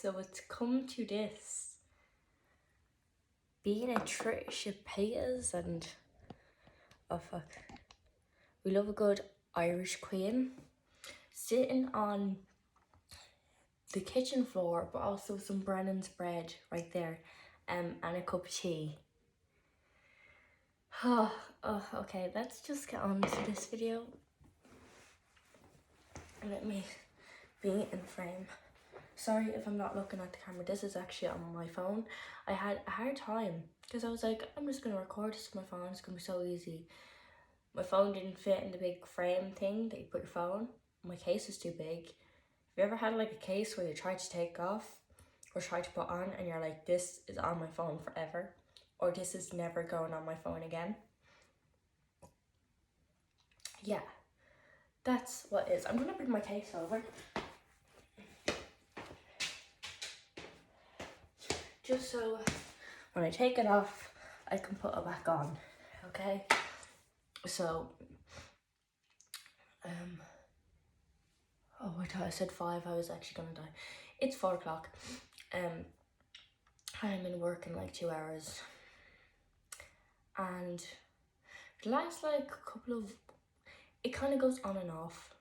so it's come to this. Being a Trisha Paytas and... oh fuck. We love a good Irish queen. Sitting on the kitchen floor, but also some Brennan's bread right there. And a cup of tea. Oh, okay, let's just get on to this video. Let me be in frame. Sorry if I'm not looking at the camera. This is actually on my phone. I had a hard time because I was like, I'm just gonna record this on my phone. It's gonna be so easy. My phone didn't fit in the big frame thing that you put your phone. My case is too big. Have you ever had like a case where you try to take off or try to put on and you're like, this is on my phone forever, or this is never going on my phone again? Yeah, that's what it is. I'm gonna bring my case over. Just so when I take it off, I can put it back on, okay? So, oh, I thought I said 5, I was actually gonna die. It's 4 o'clock. I'm in work in like 2 hours. And the last like couple of, it kind of goes on and off.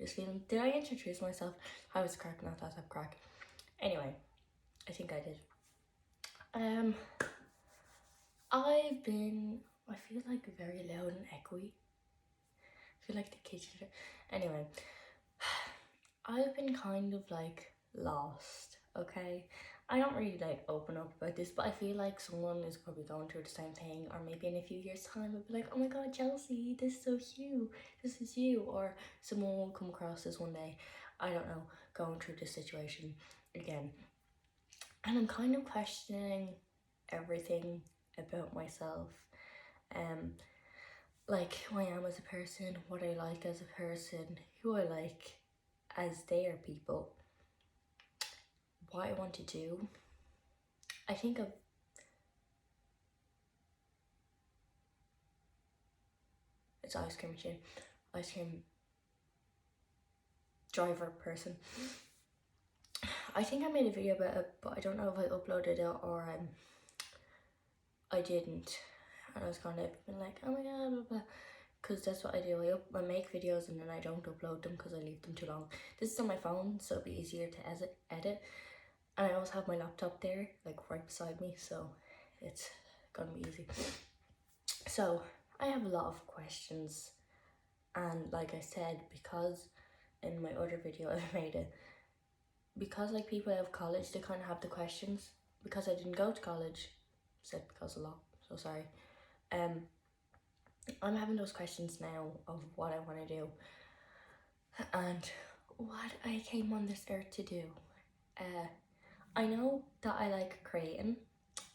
This feeling, did I introduce myself? I was crack, not that type of crack. Anyway, I think I did. I feel like very loud and echoey. I feel like the kitchen. Anyway, I've been kind of like lost, okay? I don't really like open up about this, but I feel like someone is probably going through the same thing, or maybe in a few years' time I'll be like, oh my god, Chelsea, this is so you, this is you, or someone will come across this one day, I don't know, going through this situation again. And I'm kind of questioning everything about myself. Like who I am as a person, what I like as a person, who I like as their people, what I want to do. I think of it's ice cream machine, ice cream driver person. I think I made a video about it, but I don't know if I uploaded it or I didn't. And I was kind of like, oh my god, blah, blah. Because that's what I do. I make videos and then I don't upload them because I leave them too long. This is on my phone, so it'll be easier to edit. And I always have my laptop there, like right beside me, so it's gonna be easy. So I have a lot of questions, and like I said, because in my other video I made it, because like people out of college, they kind of have the questions. Because I didn't go to college, said because a lot, so sorry. I'm having those questions now of what I want to do and what I came on this earth to do. I know that I like creating.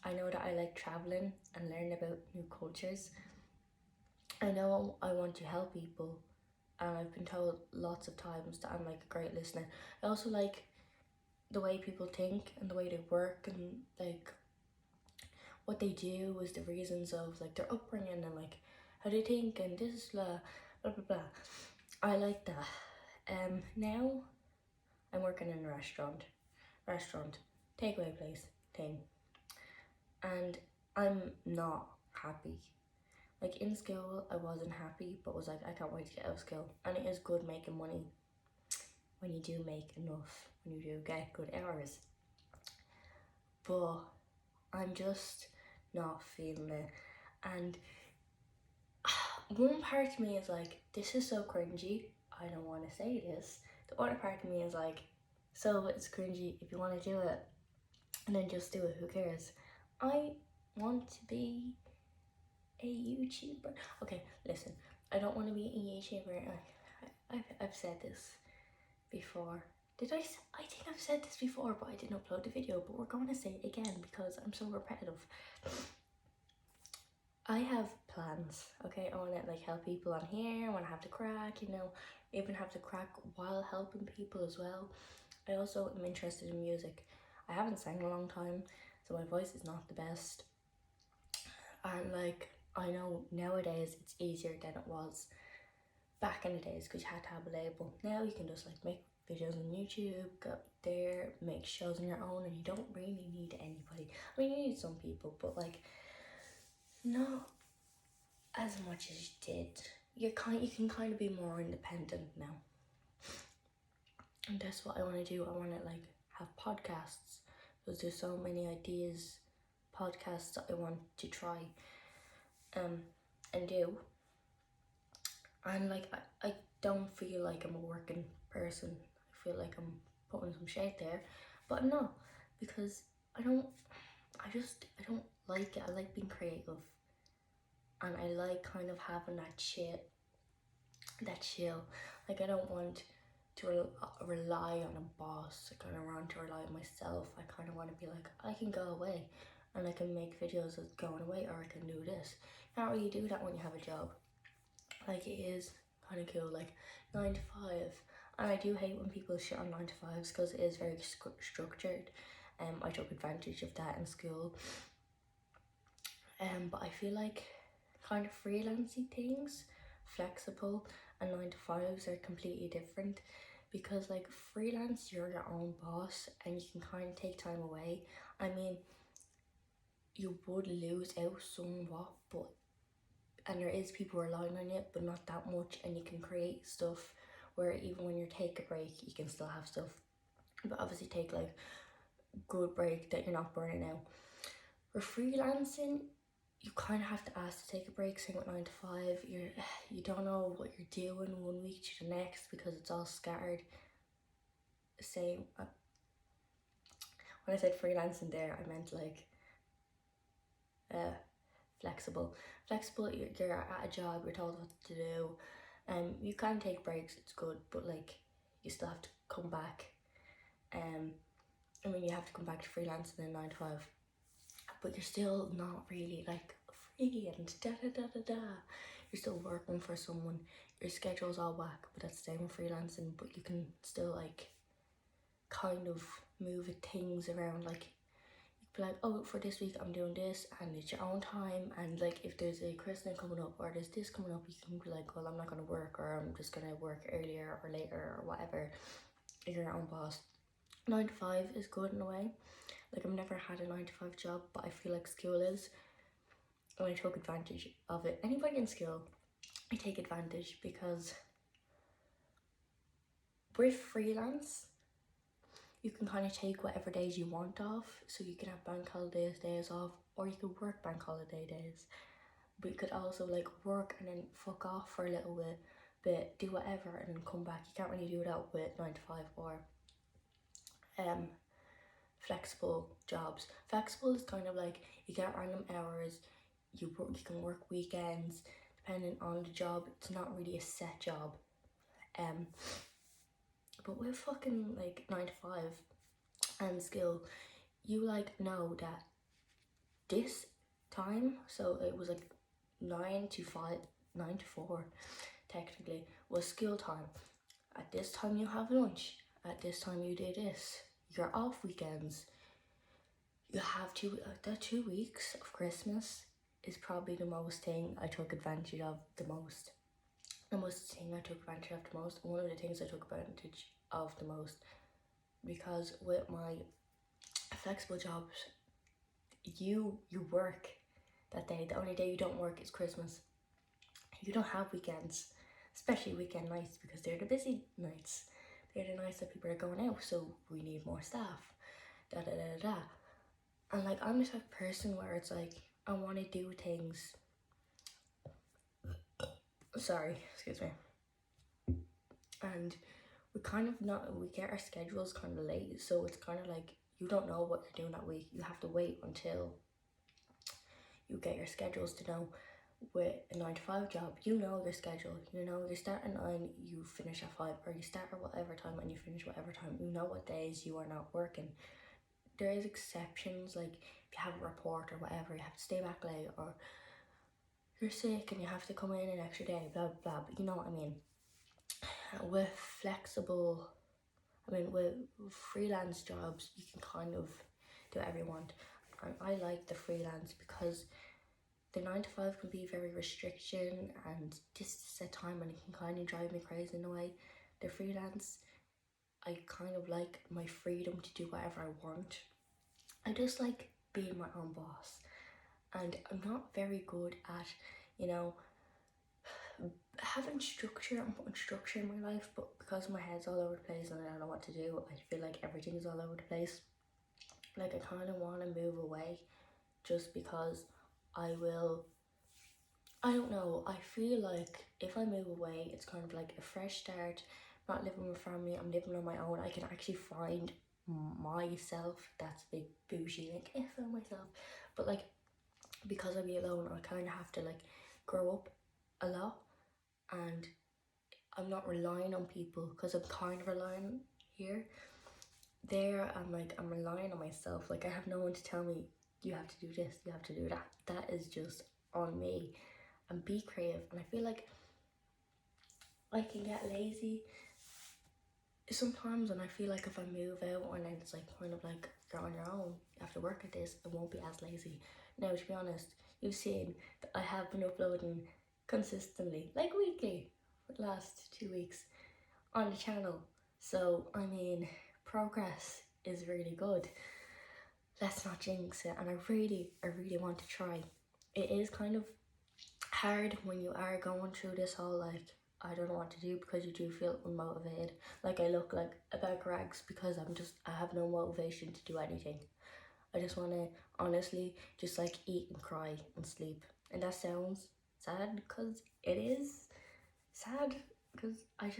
I know that I like traveling and learning about new cultures. I know I want to help people, and I've been told lots of times that I'm like a great listener. I also like the way people think and the way they work and like what they do is the reasons of like their upbringing and like how they think and this blah blah blah blah. I like that. Now I'm working in a restaurant takeaway place thing, and I'm not happy. Like in school I wasn't happy, but was like, I can't wait to get out of school. And it is good making money when you do make enough, when you do get good hours, but I'm just not feeling it. And one part of me is like, this is so cringy, I don't want to say this. The other part of me is like, so it's cringy, if you want to do it, and then just do it, who cares? I want to be a YouTuber. Okay, listen, I don't want to be a YouTuber. I've said this before. I think I've said this before, but I didn't upload the video, but we're going to say it again because I'm so repetitive. I have plans, okay? I want to like help people on here. I want to have the crack, you know, even have the crack while helping people as well. I also am interested in music. I haven't sang in a long time, so my voice is not the best. And like, I know nowadays it's easier than it was back in the days because you had to have a label. Now you can just like make videos on YouTube, go up there, make shows on your own, and you don't really need anybody. I mean, you need some people, but like, not as much as you did. You can kind of be more independent now, and that's what I want to do. I want to like have podcasts because there's so many ideas, podcasts that I want to try, and do. And like I don't feel like I'm a working person. I feel like I'm putting some shade there, but I'm not, because I don't like it. I like being creative, and I like kind of having that chill. Like I don't want to rely on a boss. I kind of want to rely on myself. I kind of want to be like, I can go away and I can make videos of going away, or I can do this. You can't really do that when you have a job. Like it is kind of cool, like 9 to 5. And I do hate when people shit on 9 to 5s because it is very structured. I took advantage of that in school. But I feel like kind of freelancing things, flexible, and 9 to 5s are completely different, because like freelance, you're your own boss and you can kind of take time away. I mean, you would lose out somewhat, but and there is people relying on it, but not that much, and you can create stuff where even when you take a break, you can still have stuff, but obviously take like good break that you're not burning out. For freelancing, you kind of have to ask to take a break. Same with 9 to 5. You don't know what you're doing one week to the next because it's all scattered. Same. When I said freelancing there, I meant like flexible. Flexible. You're at a job. You're told what to do. You can take breaks. It's good, but like you still have to come back. I mean, you have to come back to freelancing in 9 to 5. But you're still not really like free and da. You're still working for someone. Your schedule's all whack, but that's the same with freelancing. But you can still like kind of move things around. Like you could be like, oh, for this week I'm doing this, and it's your own time. And like if there's a christening coming up or there's this coming up, you can be like, well, I'm not gonna work, or I'm just gonna work earlier or later or whatever. You're your own boss. 9 to 5 is good in a way. Like I've never had a 9 to 5 job, but I feel like school is, and I took advantage of it. Anybody in school, I take advantage, because with freelance, you can kind of take whatever days you want off. So you can have bank holidays days off, or you could work bank holiday days. But you could also like work and then fuck off for a little bit, do whatever, and then come back. You can't really do that with 9 to 5 or flexible jobs. Flexible is kind of like you get random hours. You can work weekends depending on the job. It's not really a set job. But with fucking like 9 to 5 and skill, you like know that this time, so it was like 9 to 5, 9 to 4 technically, was school time. At this time you have lunch. At this time you do this. You're off weekends. You have the 2 weeks of Christmas is probably the most thing I took advantage of the most. The most thing I took advantage of the most. One of the things I took advantage of the most, because with my flexible jobs, you work that day. The only day you don't work is Christmas. You don't have weekends, especially weekend nights, because they're the busy nights. They're the nights that people are going out, so we need more staff. And like I'm the type of person where it's like I want to do things. Sorry, excuse me. And we get our schedules kind of late, so it's kind of like you don't know what you're doing that week. You have to wait until you get your schedules to know. With a 9 to 5 job, you know your schedule. You know you start at 9, you finish at 5, or you start at whatever time and you finish whatever time. You know what days you are not working. There is exceptions, like if you have a report or whatever, you have to stay back late, or you're sick and you have to come in an extra day, blah blah. But you know what I mean. With freelance jobs, you can kind of do whatever you want. And I like the freelance because the 9 to 5 can be very restriction and just set time, and it can kind of drive me crazy in a way. The freelance, I kind of like my freedom to do whatever I want. I just like being my own boss. And I'm not very good at, you know, having structure and putting structure in my life, but because my head's all over the place and I don't know what to do, I feel like everything's all over the place. Like I kind of want to move away just because I don't know, I feel like if I move away, it's kind of like a fresh start, not living with family, I'm living on my own. I can actually find myself. That's a big bougie, like I found myself. But like, because I be alone, I kind of have to like grow up a lot, and I'm not relying on people because I'm kind of relying here. There, I'm relying on myself. Like I have no one to tell me you have to do this, you have to do that. That is just on me. And be creative. And I feel like I can get lazy sometimes, and I feel like if I move out and then it's like kind of like you're on your own, you have to work at this, I won't be as lazy. Now, to be honest, you've seen that I have been uploading consistently, like weekly, for the last 2 weeks on the channel. So, I mean, progress is really good. Let's not jinx it. And I really want to try. It is kind of hard when you are going through this whole like I don't know what to do, because you do feel unmotivated. Like I look like a bag of rags because I have no motivation to do anything. I just want to honestly just like eat and cry and sleep. And that sounds sad because it is sad, because I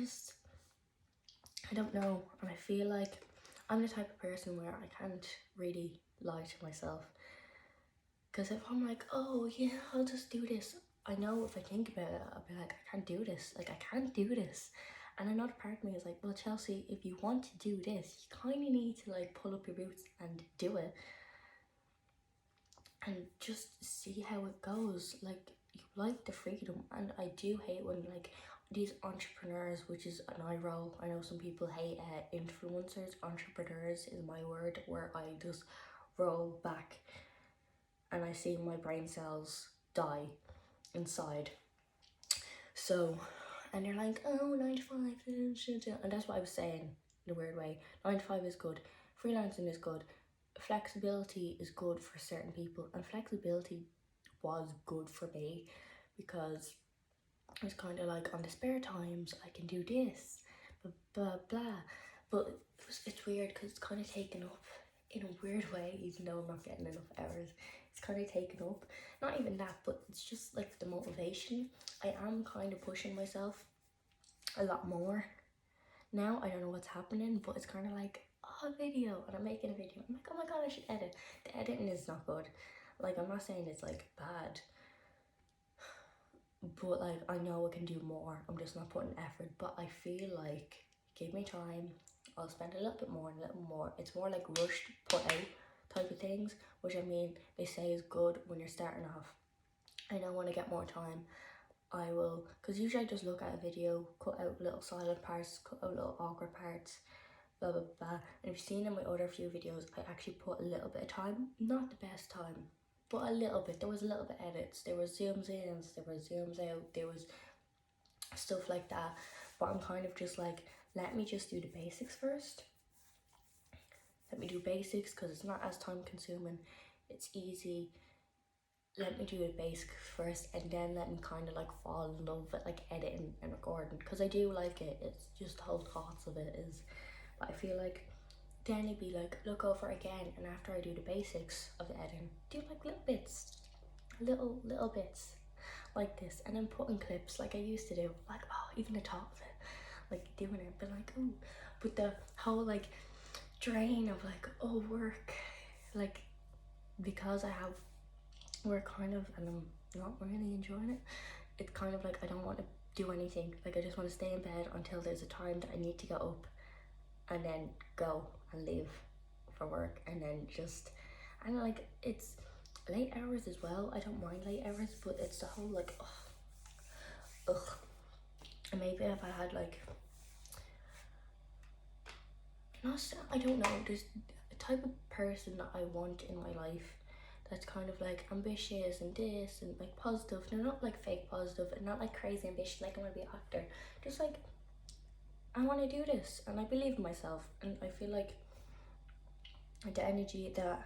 don't know, and I feel like I'm the type of person where I can't really lie to myself. Because if I'm like, oh yeah, I'll just do this, I know if I think about it, I'll be like, I can't do this. Like, I can't do this. And another part of me is like, well, Chelsea, if you want to do this, you kind of need to like pull up your boots and do it. And just see how it goes. Like, you like the freedom. And I do hate when like these entrepreneurs, which is an eye roll. I know some people hate influencers. Entrepreneurs is my word, where I just roll back and I see my brain cells die inside. So, and you're like, oh, 9 to 5, and that's what I was saying in a weird way. 9 to 5 is good, freelancing is good, flexibility is good for certain people, and flexibility was good for me because it's kind of like on the spare times I can do this, blah blah blah. But it's weird because it's kind of taken up in a weird way, even though I'm not getting enough hours. It's kind of taken up. Not even that, but it's just like the motivation. I am kind of pushing myself a lot more now. I don't know what's happening, but it's kind of like, oh, a video, and I'm making a video. I'm like, oh my god, I should edit. The editing is not good. Like, I'm not saying it's like bad, but like I know I can do more. I'm just not putting effort. But I feel like, give me time, I'll spend a little bit more and a little more. It's more like rushed put out type of things, which I mean they say is good when you're starting off. I know when I get more time, I will, because usually I just look at a video, cut out little silent parts, cut out little awkward parts, blah blah blah. And if you've seen in my other few videos, I actually put a little bit of time, not the best time, but a little bit. There was a little bit edits, there was zooms in, there was zooms out, there was stuff like that. But I'm kind of just like, let me just do the basics first. Let me do basics because it's not as time consuming, it's easy. Let me do the basics first, and then let me kind of like fall in love with like editing and recording, because I do like it. It's just the whole thoughts of it is, but I feel like then it'd be like, look over again, and after I do the basics of the editing, do like little bits, little bits like this, and then putting clips like I used to do, like, oh, even the top of it, like doing it, but like, ooh, but the whole like drain of like, oh, work, like, because I have work kind of, and I'm not really enjoying it, it's kind of like I don't want to do anything. Like, I just want to stay in bed until there's a time that I need to get up and then go and leave for work, and then just, and like, it's late hours as well. I don't mind late hours, but it's the whole like, ugh. And maybe if I had like, not, I don't know, there's a type of person that I want in my life that's kind of like ambitious and this and like positive. No, not like fake positive, and not like crazy ambitious, like I want to be an actor. Just like I want to do this, and I believe in myself, and I feel like the energy that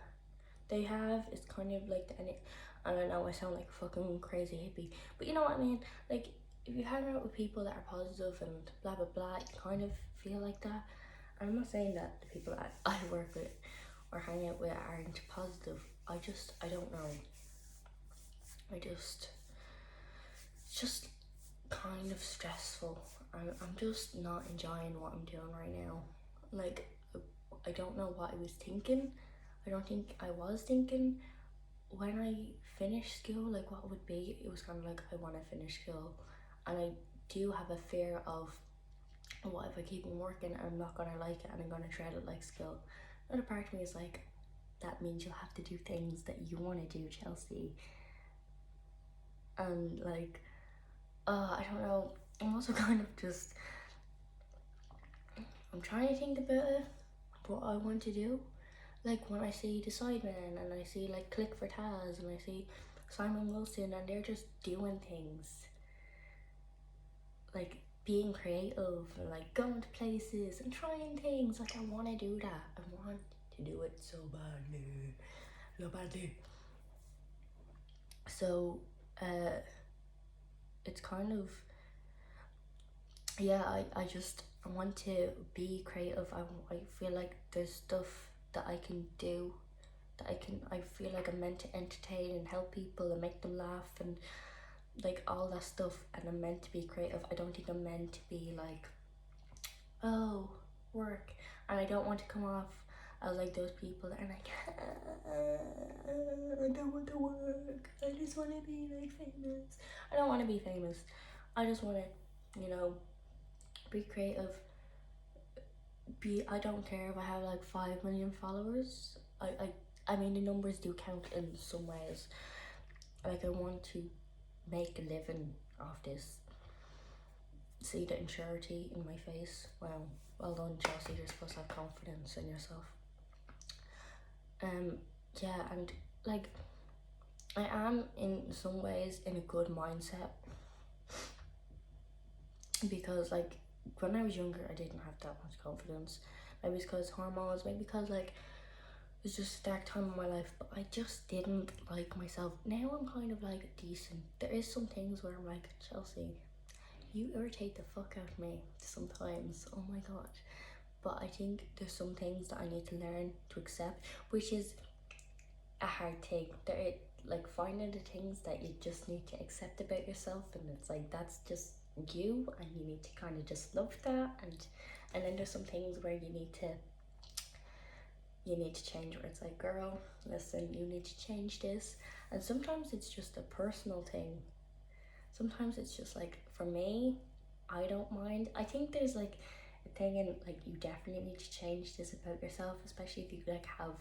they have is kind of like the energy. I don't know, I sound like a fucking crazy hippie, but you know what I mean. Like, if you hang out with people that are positive and blah blah blah, you kind of feel like that. I'm not saying that the people that I work with or hang out with aren't positive. I don't know. It's just kind of stressful. I'm just not enjoying what I'm doing right now. Like, I don't know what I was thinking. I don't think I was thinking when I finished school, like what would be. It was kind of like, I want to finish school, and I do have a fear of what if I keep on working and I'm not gonna like it and I'm gonna dread it like school. Another part of me is like, that means you'll have to do things that you want to do, Chelsea. And like, I don't know. I'm also kind of just, I'm trying to think about it, what I want to do. Like when I see the Sidemen and I see like Click for Taz and I see Simon Wilson and they're just doing things, like being creative and like going to places and trying things. Like I want to do that. I want to do it so badly, so badly. So, it's kind of, yeah. I want to be creative. I feel like there's stuff that I can do, I feel like I'm meant to entertain and help people and make them laugh and like all that stuff, and I'm meant to be creative. I don't think I'm meant to be like, oh, work. And I don't want to come off as like those people that are like, I don't want to work, I just want to be like famous. I don't want to be famous. I just want to, be creative. I don't care if I have like 5 million followers. I mean, the numbers do count in some ways. Like, I want to make a living off this. See the immaturity in my face. Wow, well done, Chelsea. You're supposed to have confidence in yourself. Yeah, and like, I am in some ways in a good mindset, because like when I was younger I didn't have that much confidence. Maybe it's because hormones, maybe because like it was just a dark time in my life, but I just didn't like myself. Now I'm kind of like decent. There is some things where I'm like, Chelsea, you irritate the fuck out of me sometimes, oh my god. But I think there's some things that I need to learn to accept, which is a hard thing. Like finding the things that you just need to accept about yourself, and it's like, that's just you, and you need to kind of just love that. And then there's some things where you need to change, where it's like, girl, listen, you need to change this. And sometimes it's just a personal thing. Sometimes it's just like, for me, I don't mind. I think there's like a thing in like, you definitely need to change this about yourself, especially if you like have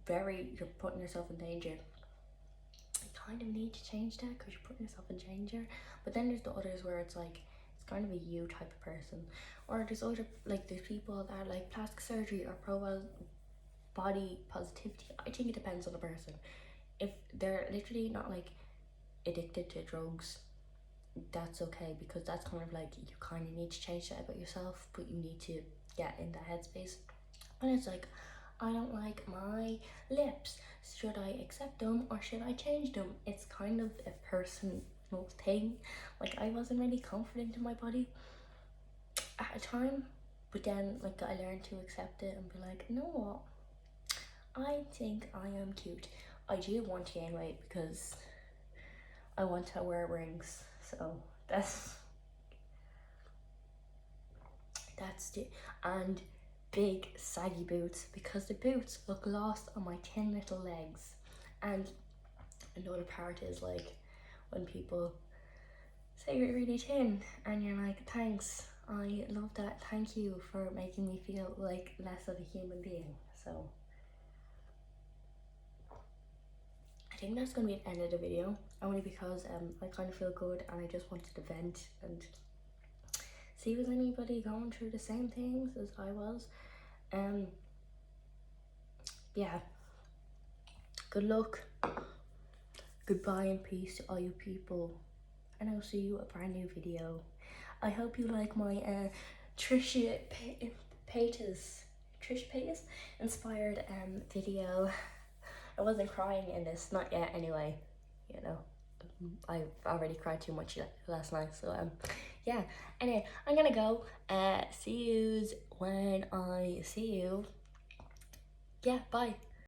you're putting yourself in danger. You kind of need to change that because you're putting yourself in danger. But then there's the others where it's like, it's kind of a you type of person. Or there's other, like there's people that are like plastic surgery or pro body positivity. I think it depends on the person. If they're literally not like addicted to drugs, that's okay, because that's kind of like, you kind of need to change that about yourself, but you need to get in that headspace. And it's like, I don't like my lips. Should I accept them or should I change them? It's kind of a personal thing. Like, I wasn't really confident in my body at a time, but then like I learned to accept it and be like, you know what? I think I am cute. I do want to gain weight because I want to wear rings. So that's it. And big saggy boots, because the boots look lost on my thin little legs. And another part is like when people say you're really thin and you're like, thanks, I love that, thank you for making me feel like less of a human being. So I think that's gonna be the end of the video, only because I kind of feel good and I just wanted to vent and see was anybody going through the same things as I was. Yeah, good luck, goodbye and peace to all you people, and I'll see you a brand new video. I hope you like my Trisha Paytas inspired video. I wasn't crying in this, not yet anyway, you know. I've already cried too much last night, so yeah. Anyway, I'm gonna go. See yous when I see you. Yeah, bye.